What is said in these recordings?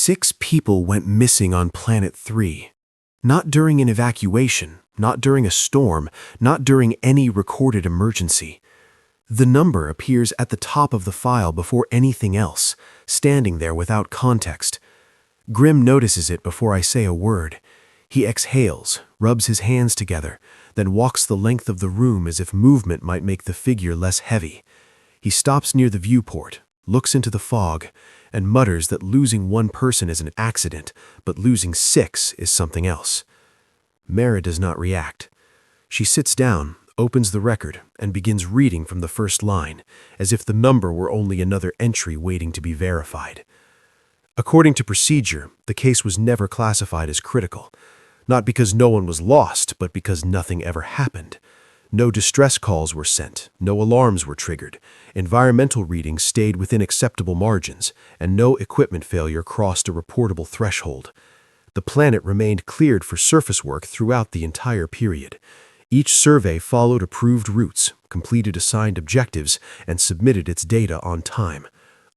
6 people went missing on Planet 3. Not during an evacuation, not during a storm, not during any recorded emergency. The number appears at the top of the file before anything else, standing there without context. Grimm notices it before I say a word. He exhales, rubs his hands together, then walks the length of the room as if movement might make the figure less heavy. He stops near the viewport, looks into the fog, and mutters that losing one person is an accident, but losing 6 is something else. Mara does not react. She sits down, opens the record, and begins reading from the first line, as if the number were only another entry waiting to be verified. According to procedure, the case was never classified as critical, not because no one was lost, but because nothing ever happened. No distress calls were sent, no alarms were triggered, environmental readings stayed within acceptable margins, and no equipment failure crossed a reportable threshold. The planet remained cleared for surface work throughout the entire period. Each survey followed approved routes, completed assigned objectives, and submitted its data on time.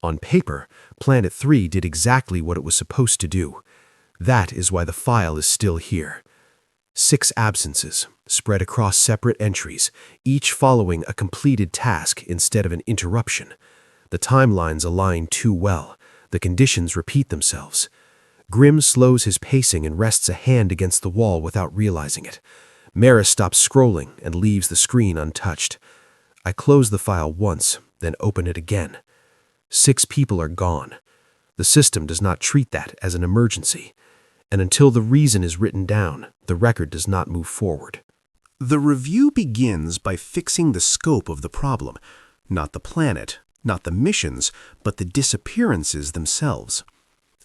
On paper, Planet 3 did exactly what it was supposed to do. That is why the file is still here. 6 absences, spread across separate entries, each following a completed task instead of an interruption. The timelines align too well. The conditions repeat themselves. Grimm slows his pacing and rests a hand against the wall without realizing it. Mara stops scrolling and leaves the screen untouched. I close the file once, then open it again. 6 people are gone. The system does not treat that as an emergency. And until the reason is written down, the record does not move forward. The review begins by fixing the scope of the problem, not the planet, not the missions, but the disappearances themselves.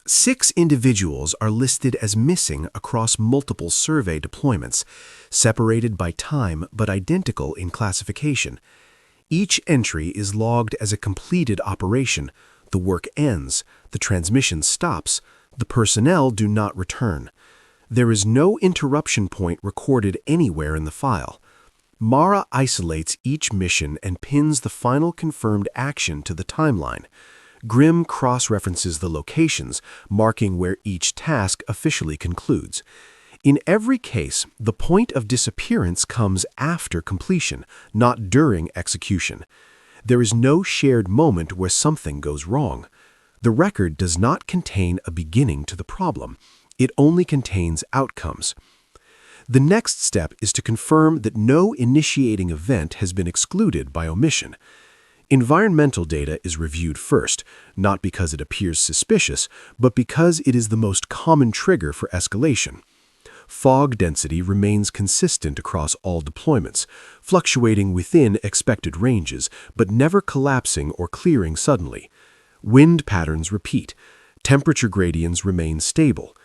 6 individuals are listed as missing across multiple survey deployments, separated by time but identical in classification. Each entry is logged as a completed operation. The work ends, the transmission stops, the personnel do not return. There is no interruption point recorded anywhere in the file. Mara isolates each mission and pins the final confirmed action to the timeline. Grimm cross-references the locations, marking where each task officially concludes. In every case, the point of disappearance comes after completion, not during execution. There is no shared moment where something goes wrong. The record does not contain a beginning to the problem. It only contains outcomes. The next step is to confirm that no initiating event has been excluded by omission. Environmental data is reviewed first, not because it appears suspicious, but because it is the most common trigger for escalation. Fog density remains consistent across all deployments, fluctuating within expected ranges, but never collapsing or clearing suddenly. Wind patterns repeat. Temperature gradients remain stable.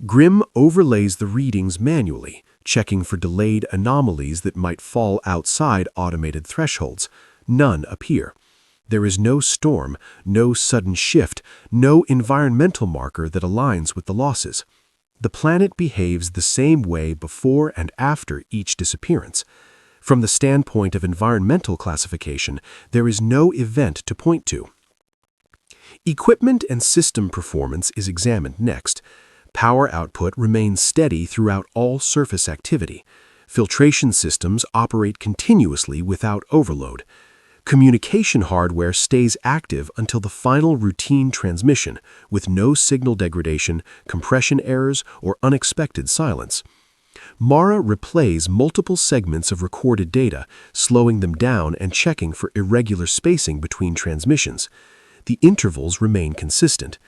Grimm overlays the readings manually, checking for delayed anomalies that might fall outside automated thresholds. None appear. There is no storm, no sudden shift, no environmental marker that aligns with the losses. The planet behaves the same way before and after each disappearance. From the standpoint of environmental classification, there is no event to point to. Equipment and system performance is examined next. Power output remains steady throughout all surface activity. Filtration systems operate continuously without overload. Communication hardware stays active until the final routine transmission, with no signal degradation, compression errors, or unexpected silence. Mara replays multiple segments of recorded data, slowing them down and checking for irregular spacing between transmissions. The intervals remain consistent.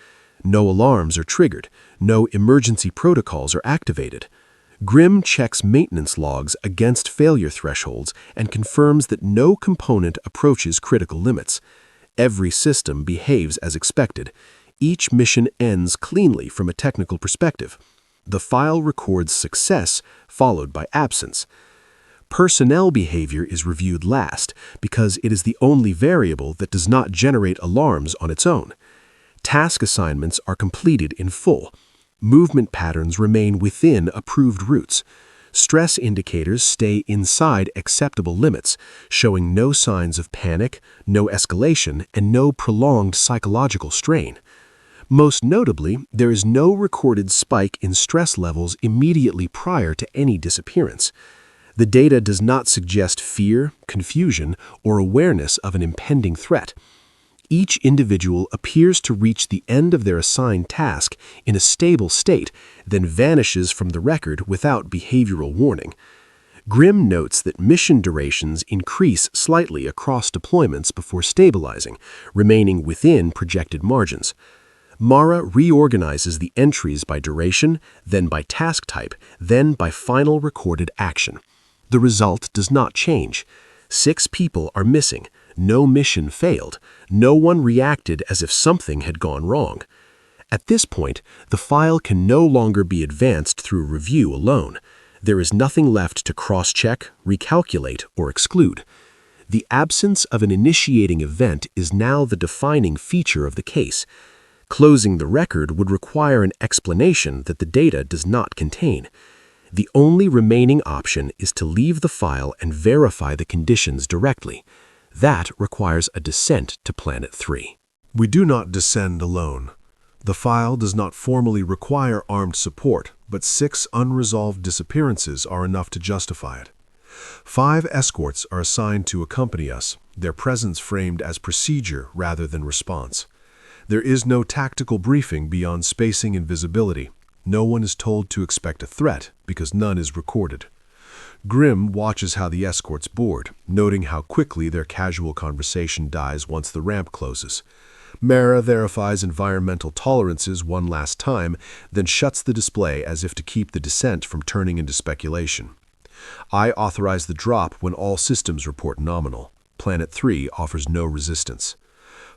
No alarms are triggered. No emergency protocols are activated. Grimm checks maintenance logs against failure thresholds and confirms that no component approaches critical limits. Every system behaves as expected. Each mission ends cleanly from a technical perspective. The file records success, followed by absence. Personnel behavior is reviewed last because it is the only variable that does not generate alarms on its own. Task assignments are completed in full. Movement patterns remain within approved routes. Stress indicators stay inside acceptable limits, showing no signs of panic, no escalation, and no prolonged psychological strain. Most notably, there is no recorded spike in stress levels immediately prior to any disappearance. The data does not suggest fear, confusion, or awareness of an impending threat. Each individual appears to reach the end of their assigned task in a stable state, then vanishes from the record without behavioral warning. Grimm notes that mission durations increase slightly across deployments before stabilizing, remaining within projected margins. Mara reorganizes the entries by duration, then by task type, then by final recorded action. The result does not change. 6 people are missing. No mission failed. No one reacted as if something had gone wrong. At this point, the file can no longer be advanced through review alone. There is nothing left to cross-check, recalculate, or exclude. The absence of an initiating event is now the defining feature of the case. Closing the record would require an explanation that the data does not contain. The only remaining option is to leave the file and verify the conditions directly. That requires a descent to Planet 3. We do not descend alone. The file does not formally require armed support, but 6 unresolved disappearances are enough to justify it. 5 escorts are assigned to accompany us, their presence framed as procedure rather than response. There is no tactical briefing beyond spacing and visibility. No one is told to expect a threat because none is recorded. Grimm watches how the escorts board, noting how quickly their casual conversation dies once the ramp closes. Mara verifies environmental tolerances one last time, then shuts the display as if to keep the descent from turning into speculation. I authorize the drop when all systems report nominal. Planet 3 offers no resistance.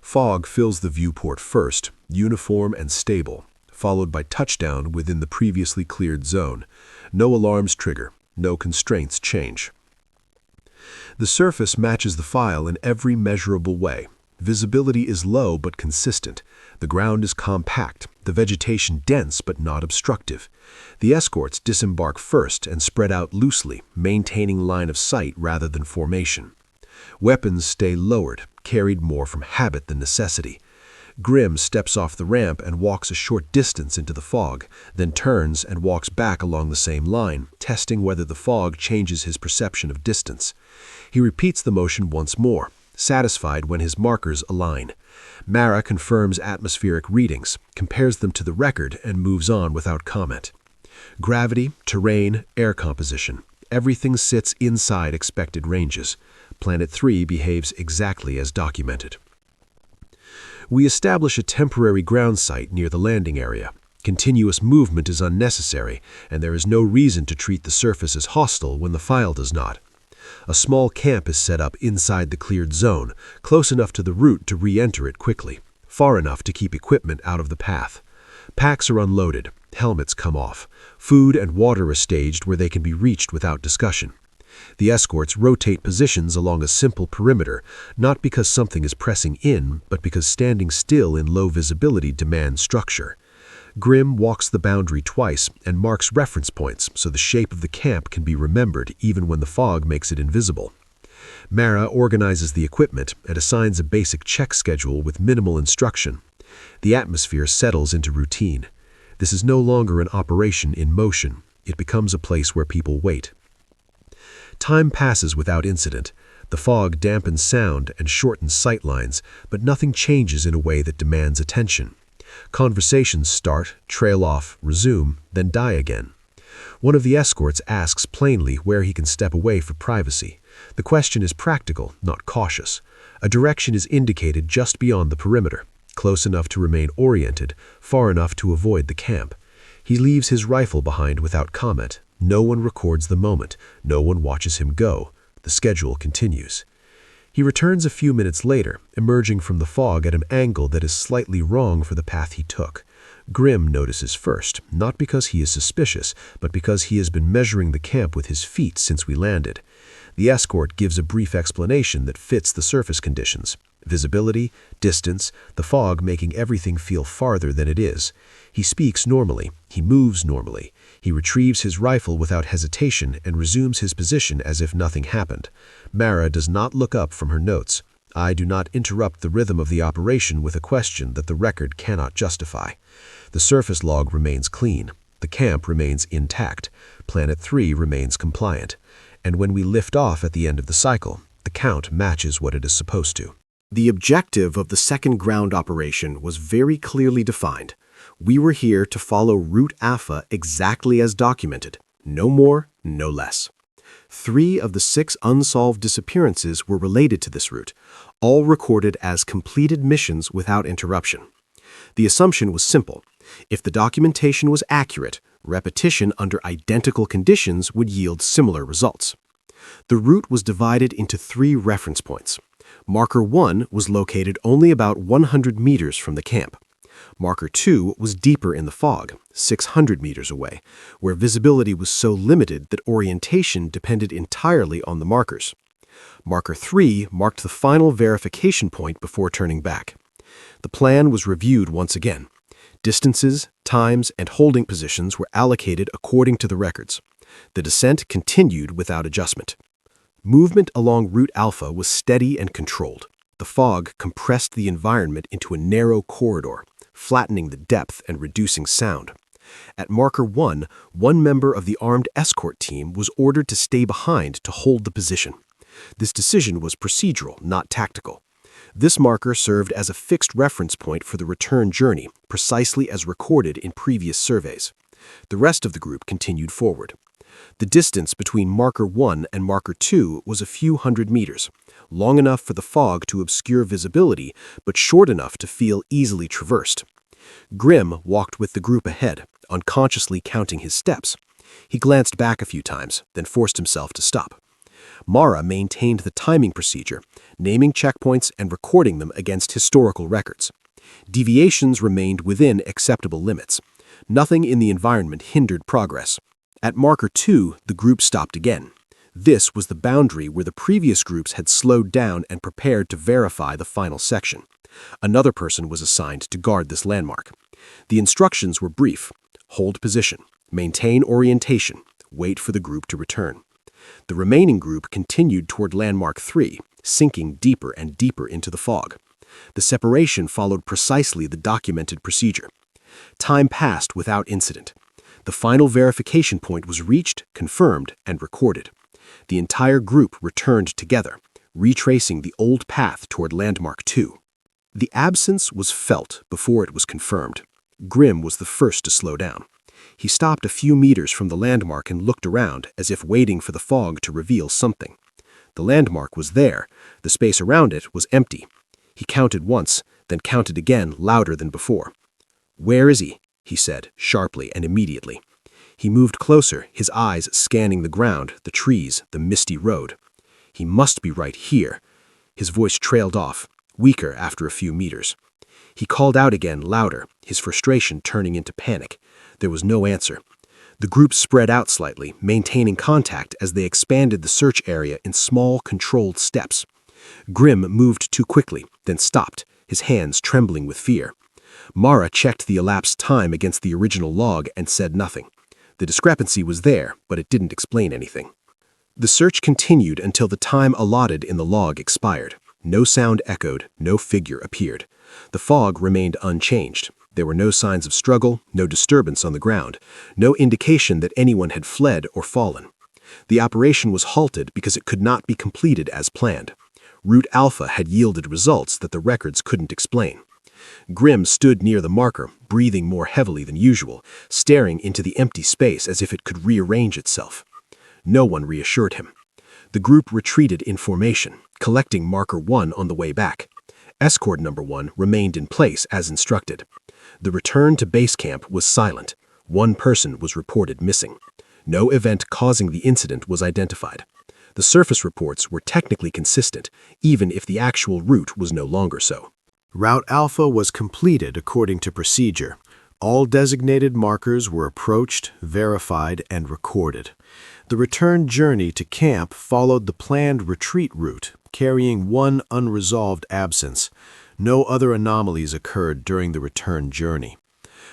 Fog fills the viewport first, uniform and stable, followed by touchdown within the previously cleared zone. No alarms trigger, no constraints change. The surface matches the file in every measurable way. Visibility is low but consistent. The ground is compact, the vegetation dense but not obstructive. The escorts disembark first and spread out loosely, maintaining line of sight rather than formation. Weapons stay lowered, carried more from habit than necessity. Grimm steps off the ramp and walks a short distance into the fog, then turns and walks back along the same line, testing whether the fog changes his perception of distance. He repeats the motion once more, satisfied when his markers align. Mara confirms atmospheric readings, compares them to the record, and moves on without comment. Gravity, terrain, air composition. Everything sits inside expected ranges. Planet 3 behaves exactly as documented. We establish a temporary ground site near the landing area. Continuous movement is unnecessary, and there is no reason to treat the surface as hostile when the file does not. A small camp is set up inside the cleared zone, close enough to the route to re-enter it quickly, far enough to keep equipment out of the path. Packs are unloaded, helmets come off. Food and water are staged where they can be reached without discussion. The escorts rotate positions along a simple perimeter, not because something is pressing in, but because standing still in low visibility demands structure. Grimm walks the boundary twice and marks reference points so the shape of the camp can be remembered even when the fog makes it invisible. Mara organizes the equipment and assigns a basic check schedule with minimal instruction. The atmosphere settles into routine. This is no longer an operation in motion. It becomes a place where people wait. Time passes without incident. The fog dampens sound and shortens sight lines, but nothing changes in a way that demands attention. Conversations start, trail off, resume, then die again. One of the escorts asks plainly where he can step away for privacy. The question is practical, not cautious. A direction is indicated just beyond the perimeter, close enough to remain oriented, far enough to avoid the camp. He leaves his rifle behind without comment. No one records the moment. No one watches him go. The schedule continues. He returns a few minutes later, emerging from the fog at an angle that is slightly wrong for the path he took. Grimm notices first, not because he is suspicious, but because he has been measuring the camp with his feet since we landed. The escort gives a brief explanation that fits the surface conditions. Visibility, distance, the fog making everything feel farther than it is. He speaks normally. He moves normally. He retrieves his rifle without hesitation and resumes his position as if nothing happened. Mara does not look up from her notes. I do not interrupt the rhythm of the operation with a question that the record cannot justify. The surface log remains clean. The camp remains intact. Planet 3 remains compliant. And when we lift off at the end of the cycle, the count matches what it is supposed to. The objective of the second ground operation was very clearly defined. We were here to follow route alpha exactly as documented, no more, no less. 3 of the 6 unsolved disappearances were related to this route, all recorded as completed missions without interruption. The assumption was simple. If the documentation was accurate, repetition under identical conditions would yield similar results. The route was divided into 3 reference points. Marker 1 was located only about 100 meters from the camp. Marker 2 was deeper in the fog, 600 meters away, where visibility was so limited that orientation depended entirely on the markers. Marker 3 marked the final verification point before turning back. The plan was reviewed once again. Distances, times, and holding positions were allocated according to the records. The descent continued without adjustment. Movement along Route Alpha was steady and controlled. The fog compressed the environment into a narrow corridor, flattening the depth and reducing sound. At Marker 1, one member of the armed escort team was ordered to stay behind to hold the position. This decision was procedural, not tactical. This marker served as a fixed reference point for the return journey, precisely as recorded in previous surveys. The rest of the group continued forward. The distance between Marker 1 and Marker 2 was a few hundred meters, long enough for the fog to obscure visibility, but short enough to feel easily traversed. Grimm walked with the group ahead, unconsciously counting his steps. He glanced back a few times, then forced himself to stop. Mara maintained the timing procedure, naming checkpoints and recording them against historical records. Deviations remained within acceptable limits. Nothing in the environment hindered progress. At Marker 2, the group stopped again. This was the boundary where the previous groups had slowed down and prepared to verify the final section. Another person was assigned to guard this landmark. The instructions were brief. Hold position. Maintain orientation. Wait for the group to return. The remaining group continued toward Landmark 3, sinking deeper and deeper into the fog. The separation followed precisely the documented procedure. Time passed without incident. The final verification point was reached, confirmed, and recorded. The entire group returned together, retracing the old path toward Landmark 2. The absence was felt before it was confirmed. Grimm was the first to slow down. He stopped a few meters from the landmark and looked around, as if waiting for the fog to reveal something. The landmark was there. The space around it was empty. He counted once, then counted again, louder than before. "Where is he?" he said, sharply and immediately. He moved closer, his eyes scanning the ground, the trees, the misty road. "He must be right here." His voice trailed off, weaker after a few meters. He called out again, louder, his frustration turning into panic. There was no answer. The group spread out slightly, maintaining contact as they expanded the search area in small, controlled steps. Grimm moved too quickly, then stopped, his hands trembling with fear. Mara checked the elapsed time against the original log and said nothing. The discrepancy was there, but it didn't explain anything. The search continued until the time allotted in the log expired. No sound echoed, no figure appeared. The fog remained unchanged. There were no signs of struggle, no disturbance on the ground, no indication that anyone had fled or fallen. The operation was halted because it could not be completed as planned. Route Alpha had yielded results that the records couldn't explain. Grimm stood near the marker, breathing more heavily than usual, staring into the empty space as if it could rearrange itself. No one reassured him. The group retreated in formation, collecting Marker 1 on the way back. Escort Number 1 remained in place as instructed. The return to base camp was silent. One person was reported missing. No event causing the incident was identified. The surface reports were technically consistent, even if the actual route was no longer so. Route Alpha was completed according to procedure. All designated markers were approached, verified, and recorded. The return journey to camp followed the planned retreat route, carrying one unresolved absence. No other anomalies occurred during the return journey.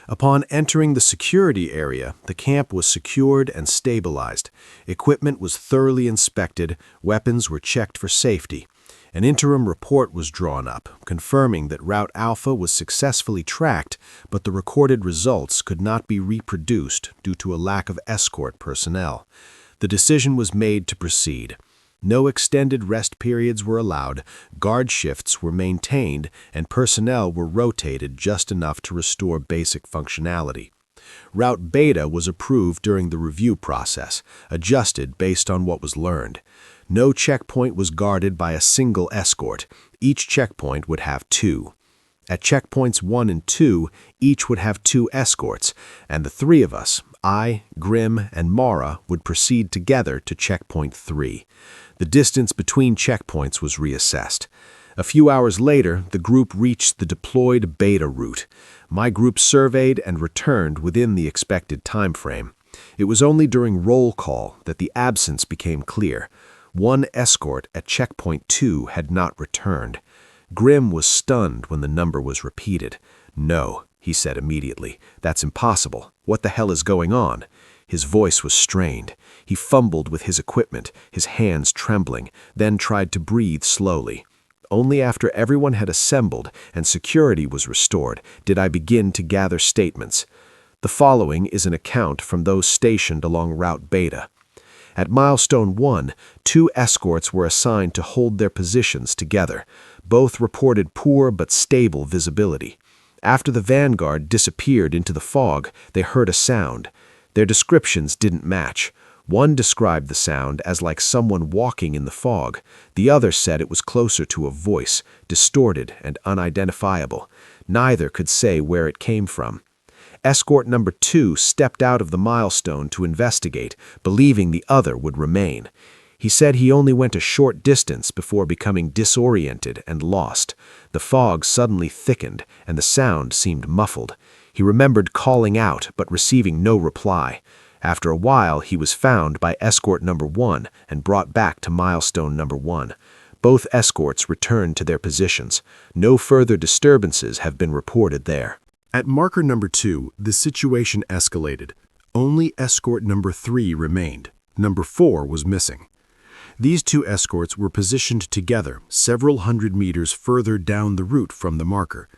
Upon entering the security area, the camp was secured and stabilized. Equipment was thoroughly inspected, weapons were checked for safety. An interim report was drawn up, confirming that Route Alpha was successfully tracked, but the recorded results could not be reproduced due to a lack of escort personnel. The decision was made to proceed. No extended rest periods were allowed, guard shifts were maintained, and personnel were rotated just enough to restore basic functionality. Route Beta was approved during the review process, adjusted based on what was learned. No checkpoint was guarded by a single escort. Each checkpoint would have 2. At checkpoints 1 and 2, each would have 2 escorts, and the 3 of us, I, Grim, and Mara, would proceed together to checkpoint 3. The distance between checkpoints was reassessed. A few hours later, the group reached the deployed Beta route. My group surveyed and returned within the expected time frame. It was only during roll call that the absence became clear. 1 escort at checkpoint 2 had not returned. Grim was stunned when the number was repeated. "No," he said immediately. "That's impossible. What the hell is going on?" His voice was strained. He fumbled with his equipment, his hands trembling, then tried to breathe slowly. Only after everyone had assembled and security was restored did I begin to gather statements. The following is an account from those stationed along Route Beta. At Milestone 1, 2 escorts were assigned to hold their positions together. Both reported poor but stable visibility. After the vanguard disappeared into the fog, they heard a sound. Their descriptions didn't match. One described the sound as like someone walking in the fog. The other said it was closer to a voice, distorted and unidentifiable. Neither could say where it came from. Escort number 2 stepped out of the milestone to investigate, believing the other would remain. He said he only went a short distance before becoming disoriented and lost. The fog suddenly thickened, and the sound seemed muffled. He remembered calling out but receiving no reply. After a while, he was found by escort number 1 and brought back to milestone number 1. Both escorts returned to their positions. No further disturbances have been reported there. At marker number 2, the situation escalated. Only escort number 3 remained. Number 4 was missing. These 2 escorts were positioned together several hundred meters further down the route from the marker.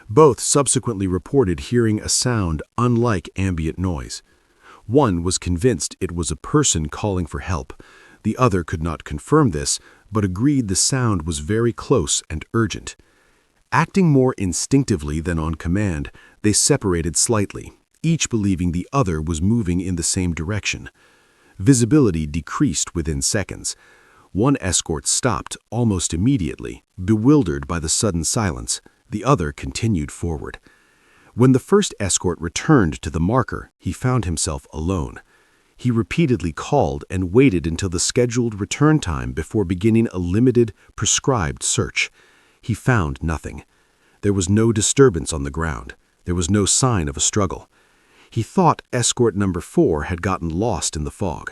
Both subsequently reported hearing a sound unlike ambient noise. One was convinced it was a person calling for help. The other could not confirm this, but agreed the sound was very close and urgent. Acting more instinctively than on command, they separated slightly, each believing the other was moving in the same direction. Visibility decreased within seconds. One escort stopped almost immediately, bewildered by the sudden silence. The other continued forward. When the first escort returned to the marker, he found himself alone. He repeatedly called and waited until the scheduled return time before beginning a limited, prescribed search. He found nothing. There was no disturbance on the ground. There was no sign of a struggle. He thought escort number 4 had gotten lost in the fog.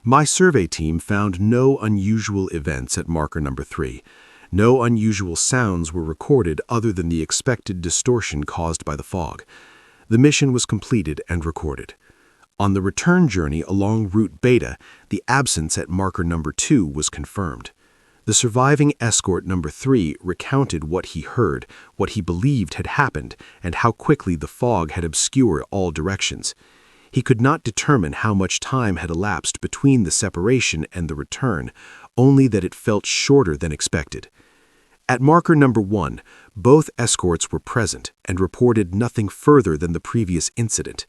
My survey team found no unusual events at marker number 3. No unusual sounds were recorded other than the expected distortion caused by the fog. The mission was completed and recorded. On the return journey along Route Beta, the absence at marker number 2 was confirmed. The surviving escort number 3 recounted what he heard, what he believed had happened, and how quickly the fog had obscured all directions. He could not determine how much time had elapsed between the separation and the return, only that it felt shorter than expected. At marker number 1, both escorts were present and reported nothing further than the previous incident.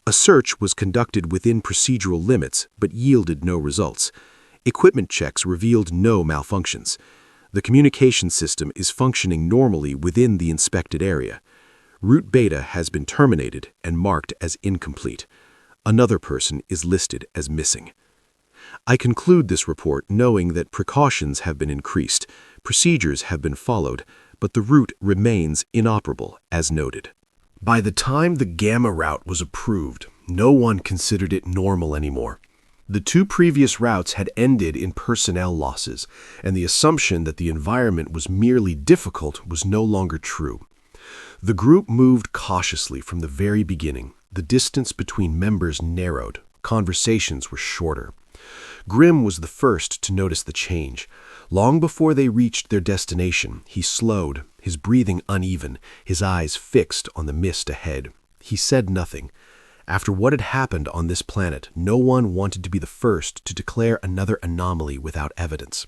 A search was conducted within procedural limits, but yielded no results. Equipment checks revealed no malfunctions. The communication system is functioning normally within the inspected area. Route Beta has been terminated and marked as incomplete. Another person is listed as missing. I conclude this report knowing that precautions have been increased, procedures have been followed, but the route remains inoperable as noted. By the time the Gamma route was approved, no one considered it normal anymore. The 2 previous routes had ended in personnel losses, and the assumption that the environment was merely difficult was no longer true. The group moved cautiously from the very beginning. The distance between members narrowed. Conversations were shorter. Grim was the first to notice the change. Long before they reached their destination, he slowed, his breathing uneven, his eyes fixed on the mist ahead. He said nothing. After what had happened on this planet, no one wanted to be the first to declare another anomaly without evidence.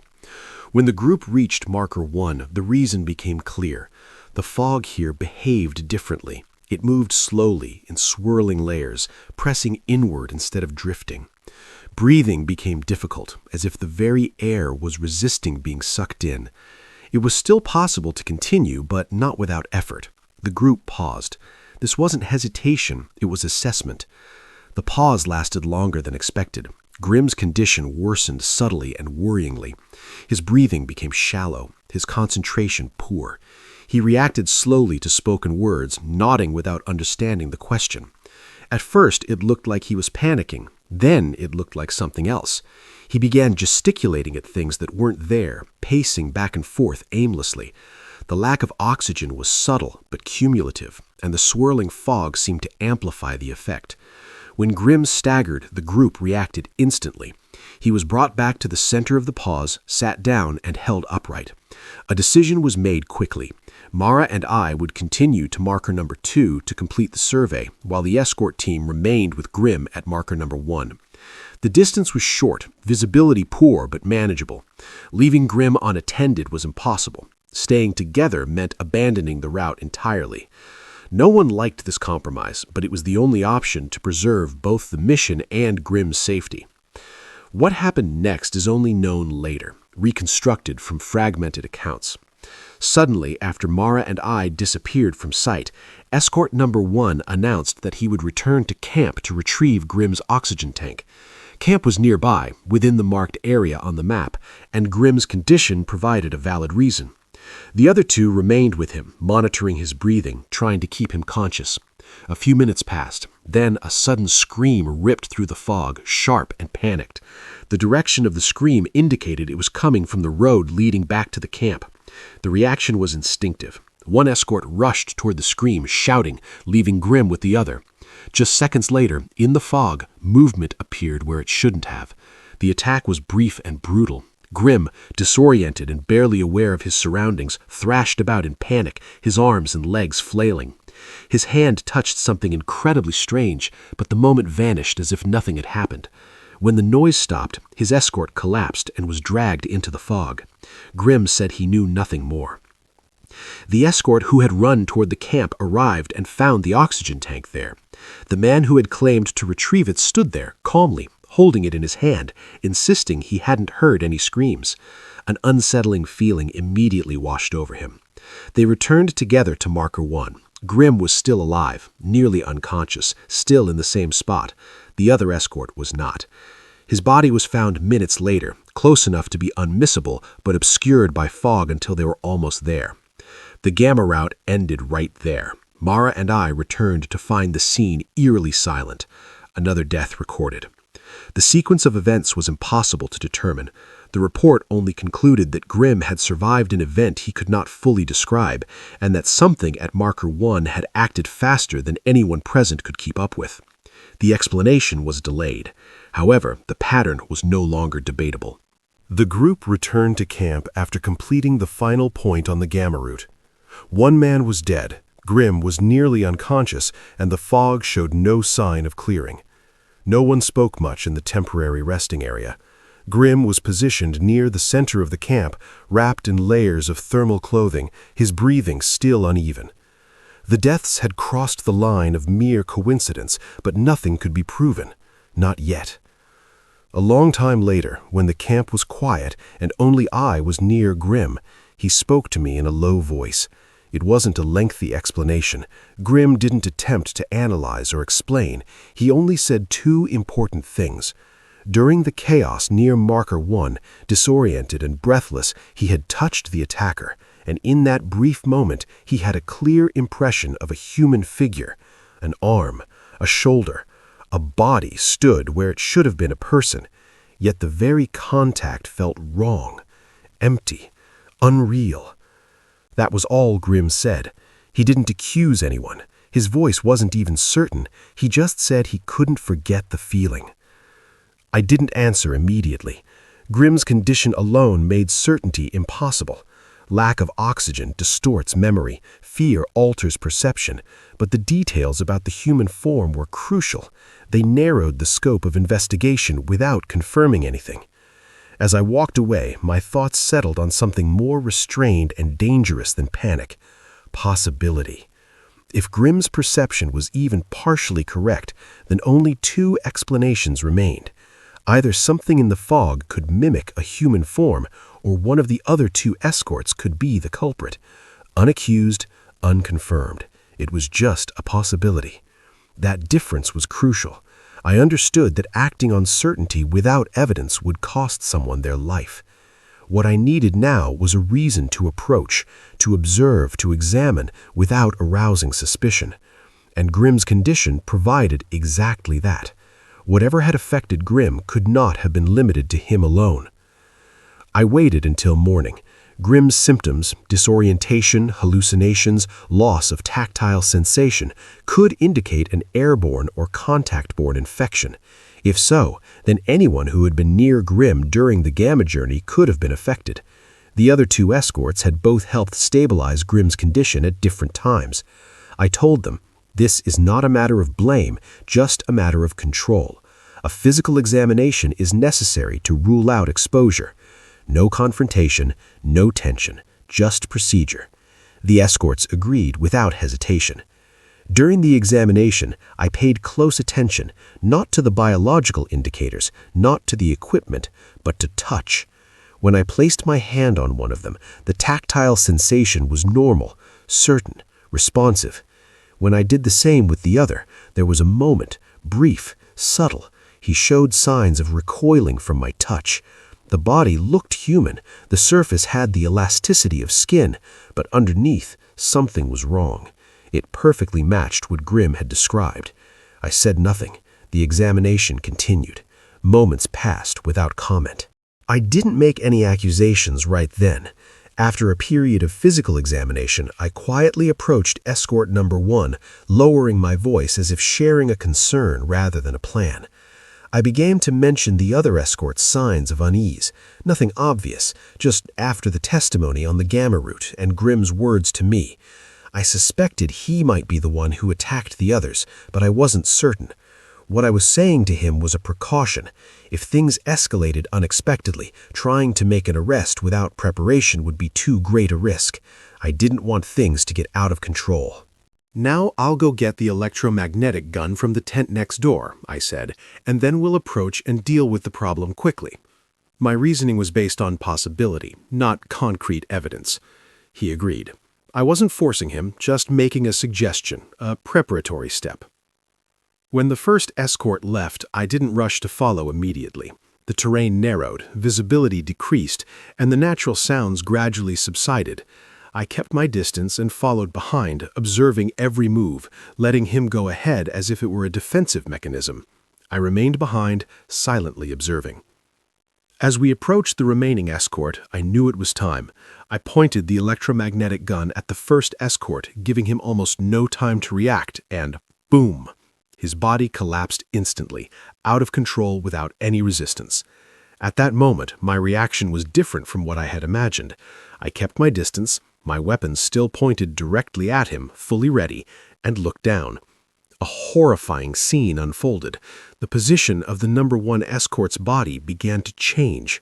When the group reached Marker 1, the reason became clear. The fog here behaved differently. It moved slowly, in swirling layers, pressing inward instead of drifting. Breathing became difficult, as if the very air was resisting being sucked in. It was still possible to continue, but not without effort. The group paused. This wasn't hesitation, it was assessment. The pause lasted longer than expected. Grimm's condition worsened subtly and worryingly. His breathing became shallow, his concentration poor. He reacted slowly to spoken words, nodding without understanding the question. At first, it looked like he was panicking. Then it looked like something else. He began gesticulating at things that weren't there, pacing back and forth aimlessly. The lack of oxygen was subtle but cumulative, and the swirling fog seemed to amplify the effect. When Grimm staggered, the group reacted instantly. He was brought back to the center of the pause, sat down, and held upright. A decision was made quickly. Mara and I would continue to Marker number 2 to complete the survey, while the escort team remained with Grimm at Marker number 1. The distance was short, visibility poor but manageable. Leaving Grimm unattended was impossible. Staying together meant abandoning the route entirely. No one liked this compromise, but it was the only option to preserve both the mission and Grimm's safety. What happened next is only known later, reconstructed from fragmented accounts. Suddenly, after Mara and I disappeared from sight, escort number 1 announced that he would return to camp to retrieve Grimm's oxygen tank. Camp was nearby, within the marked area on the map, and Grimm's condition provided a valid reason. The other 2 remained with him, monitoring his breathing, trying to keep him conscious. A few minutes passed. Then a sudden scream ripped through the fog, sharp and panicked. The direction of the scream indicated it was coming from the road leading back to the camp. The reaction was instinctive. One escort rushed toward the scream, shouting, leaving Grimm with the other. Just seconds later, in the fog, movement appeared where it shouldn't have. The attack was brief and brutal. Grimm, disoriented and barely aware of his surroundings, thrashed about in panic, his arms and legs flailing. His hand touched something incredibly strange, but the moment vanished as if nothing had happened. When the noise stopped, his escort collapsed and was dragged into the fog. Grimm said he knew nothing more. The escort who had run toward the camp arrived and found the oxygen tank there. The man who had claimed to retrieve it stood there, calmly, holding it in his hand, insisting he hadn't heard any screams. An unsettling feeling immediately washed over him. They returned together to Marker 1. Grimm was still alive, nearly unconscious, still in the same spot. The other escort was not. His body was found minutes later, close enough to be unmissable, but obscured by fog until they were almost there. The Gamma route ended right there. Mara and I returned to find the scene eerily silent. Another death recorded. The sequence of events was impossible to determine. The report only concluded that Grimm had survived an event he could not fully describe, and that something at Marker 1 had acted faster than anyone present could keep up with. The explanation was delayed. However, the pattern was no longer debatable. The group returned to camp after completing the final point on the Gamma route. One man was dead, Grimm was nearly unconscious, and the fog showed no sign of clearing. No one spoke much in the temporary resting area. Grimm was positioned near the center of the camp, wrapped in layers of thermal clothing, his breathing still uneven. The deaths had crossed the line of mere coincidence, but nothing could be proven. Not yet. A long time later, when the camp was quiet and only I was near Grimm, he spoke to me in a low voice. It wasn't a lengthy explanation. Grimm didn't attempt to analyze or explain. He only said 2 important things. During the chaos near Marker 1, disoriented and breathless, he had touched the attacker, and in that brief moment he had a clear impression of a human figure. An arm, a shoulder, a body stood where it should have been a person, yet the very contact felt wrong, empty, unreal. That was all Grimm said. He didn't accuse anyone. His voice wasn't even certain. He just said he couldn't forget the feeling. I didn't answer immediately. Grimm's condition alone made certainty impossible. Lack of oxygen distorts memory, fear alters perception, but the details about the human form were crucial. They narrowed the scope of investigation without confirming anything. As I walked away, my thoughts settled on something more restrained and dangerous than panic: possibility. If Grimm's perception was even partially correct, then only two explanations remained. Either something in the fog could mimic a human form, or one of the other two escorts could be the culprit. Unaccused, unconfirmed. It was just a possibility. That difference was crucial. I understood that acting on certainty without evidence would cost someone their life. What I needed now was a reason to approach, to observe, to examine, without arousing suspicion. And Grimm's condition provided exactly that. Whatever had affected Grimm could not have been limited to him alone. I waited until morning. Grimm's symptoms, disorientation, hallucinations, loss of tactile sensation, could indicate an airborne or contact-borne infection. If so, then anyone who had been near Grimm during the Gamma journey could have been affected. The other two escorts had both helped stabilize Grimm's condition at different times. I told them, this is not a matter of blame, just a matter of control. A physical examination is necessary to rule out exposure. No confrontation, no tension, just procedure. The escorts agreed without hesitation. During the examination, I paid close attention, not to the biological indicators, not to the equipment, but to touch. When I placed my hand on one of them, the tactile sensation was normal, certain, responsive. When I did the same with the other, there was a moment, brief, subtle. He showed signs of recoiling from my touch. The body looked human, the surface had the elasticity of skin, but underneath, something was wrong. It perfectly matched what Grimm had described. I said nothing. The examination continued. Moments passed without comment. I didn't make any accusations right then. After a period of physical examination, I quietly approached escort number 1, lowering my voice as if sharing a concern rather than a plan. I began to mention the other escort's signs of unease. Nothing obvious, just after the testimony on the Gamma route and Grimm's words to me. I suspected he might be the one who attacked the others, but I wasn't certain. What I was saying to him was a precaution. If things escalated unexpectedly, trying to make an arrest without preparation would be too great a risk. I didn't want things to get out of control. "Now I'll go get the electromagnetic gun from the tent next door," I said, "and then we'll approach and deal with the problem quickly." My reasoning was based on possibility, not concrete evidence. He agreed. I wasn't forcing him, just making a suggestion, a preparatory step. When the first escort left, I didn't rush to follow immediately. The terrain narrowed, visibility decreased, and the natural sounds gradually subsided. I kept my distance and followed behind, observing every move, letting him go ahead as if it were a defensive mechanism. I remained behind, silently observing. As we approached the remaining escort, I knew it was time. I pointed the electromagnetic gun at the first escort, giving him almost no time to react, and boom! His body collapsed instantly, out of control without any resistance. At that moment, my reaction was different from what I had imagined. I kept my distance, my weapon still pointed directly at him, fully ready, and looked down. A horrifying scene unfolded. The position of the number 1 escort's body began to change.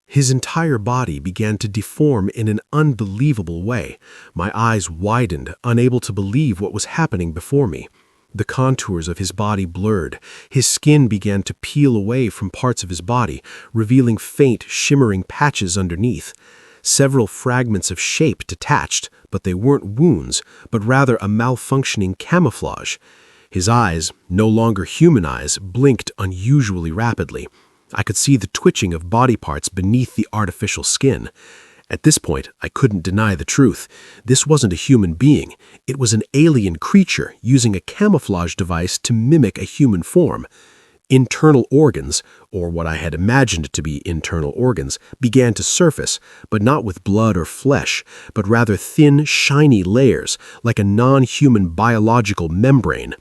His entire body began to deform in an unbelievable way. My eyes widened, unable to believe what was happening before me. The contours of his body blurred. His skin began to peel away from parts of his body, revealing faint, shimmering patches underneath. Several fragments of shape detached, but they weren't wounds, but rather a malfunctioning camouflage. His eyes, no longer human eyes, blinked unusually rapidly. I could see the twitching of body parts beneath the artificial skin. At this point, I couldn't deny the truth. This wasn't a human being. It was an alien creature using a camouflage device to mimic a human form. Internal organs, or what I had imagined to be internal organs, began to surface, but not with blood or flesh, but rather thin, shiny layers, like a non-human biological membrane.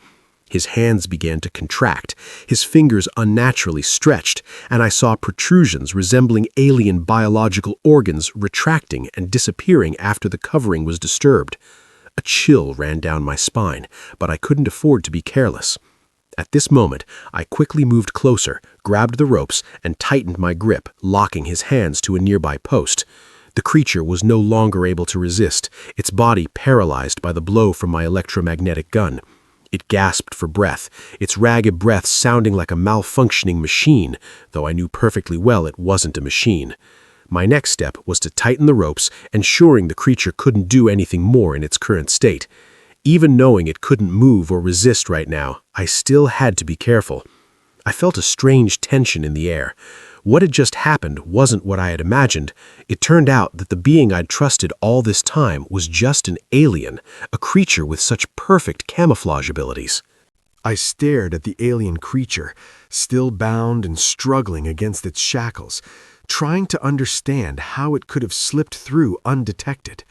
His hands began to contract, his fingers unnaturally stretched, and I saw protrusions resembling alien biological organs retracting and disappearing after the covering was disturbed. A chill ran down my spine, but I couldn't afford to be careless. At this moment, I quickly moved closer, grabbed the ropes, and tightened my grip, locking his hands to a nearby post. The creature was no longer able to resist, its body paralyzed by the blow from my electromagnetic gun. It gasped for breath, its ragged breath sounding like a malfunctioning machine, though I knew perfectly well it wasn't a machine. My next step was to tighten the ropes, ensuring the creature couldn't do anything more in its current state. Even knowing it couldn't move or resist right now, I still had to be careful. I felt a strange tension in the air. What had just happened wasn't what I had imagined. It turned out that the being I'd trusted all this time was just an alien, a creature with such perfect camouflage abilities. I stared at the alien creature, still bound and struggling against its shackles, trying to understand how it could have slipped through undetected.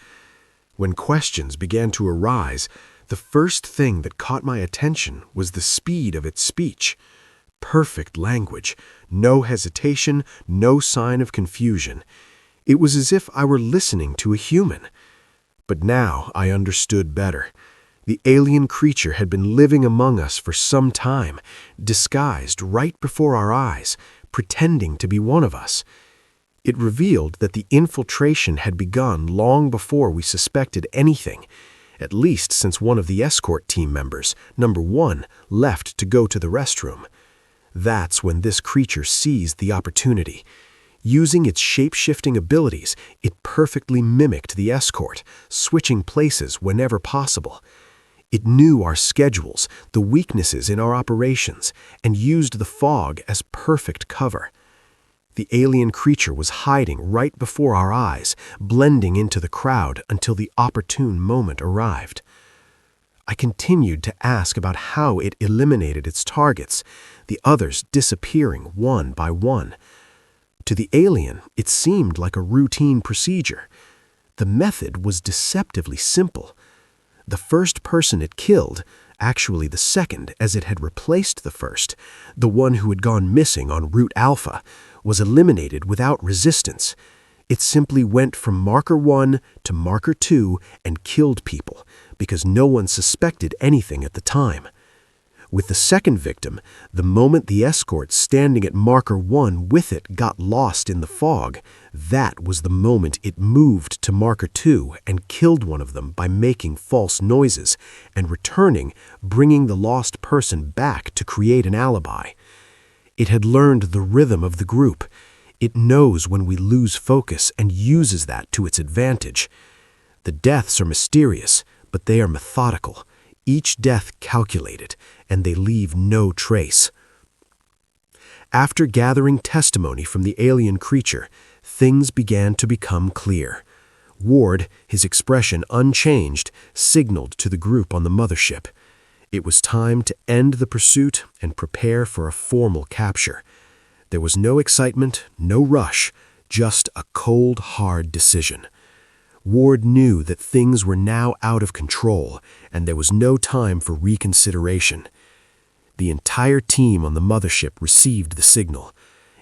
When questions began to arise, the first thing that caught my attention was the speed of its speech. Perfect language, no hesitation, no sign of confusion. It was as if I were listening to a human. But now I understood better. The alien creature had been living among us for some time, disguised right before our eyes, pretending to be one of us. It revealed that the infiltration had begun long before we suspected anything, at least since one of the escort team members, number 1, left to go to the restroom. That's when this creature seized the opportunity. Using its shape-shifting abilities, it perfectly mimicked the escort, switching places whenever possible. It knew our schedules, the weaknesses in our operations, and used the fog as perfect cover. The alien creature was hiding right before our eyes, blending into the crowd until the opportune moment arrived. I continued to ask about how it eliminated its targets, the others disappearing one by one. To the alien, it seemed like a routine procedure. The method was deceptively simple. The first person it killed, actually the second as it had replaced the first, the one who had gone missing on Route Alpha, was eliminated without resistance. It simply went from Marker 1 to Marker 2 and killed people, because no one suspected anything at the time. With the second victim, the moment the escort standing at Marker 1 with it got lost in the fog, that was the moment it moved to Marker 2 and killed one of them by making false noises, and returning, bringing the lost person back to create an alibi. It had learned the rhythm of the group. It knows when we lose focus and uses that to its advantage. The deaths are mysterious, but they are methodical, each death calculated, and they leave no trace. After gathering testimony from the alien creature, things began to become clear. Ward, his expression unchanged, signaled to the group on the mothership. It was time to end the pursuit and prepare for a formal capture. There was no excitement, no rush, just a cold, hard decision. Ward knew that things were now out of control, and there was no time for reconsideration. The entire team on the mothership received the signal.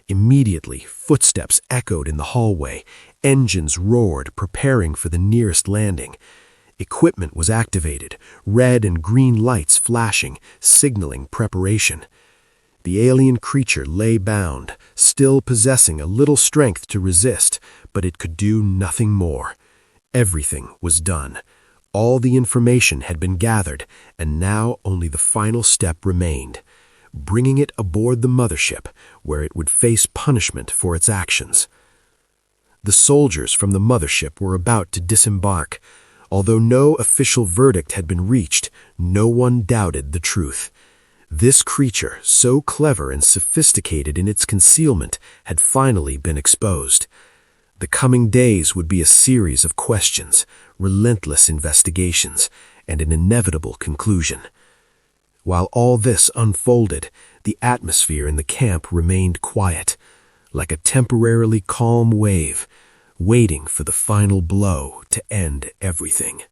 Immediately, footsteps echoed in the hallway, engines roared, preparing for the nearest landing. Equipment was activated, red and green lights flashing, signaling preparation. The alien creature lay bound, still possessing a little strength to resist, but it could do nothing more. Everything was done. All the information had been gathered, and now only the final step remained, bringing it aboard the mothership, where it would face punishment for its actions. The soldiers from the mothership were about to disembark. Although no official verdict had been reached, no one doubted the truth. This creature, so clever and sophisticated in its concealment, had finally been exposed. The coming days would be a series of questions, relentless investigations, and an inevitable conclusion. While all this unfolded, the atmosphere in the camp remained quiet, like a temporarily calm wave, waiting for the final blow to end everything.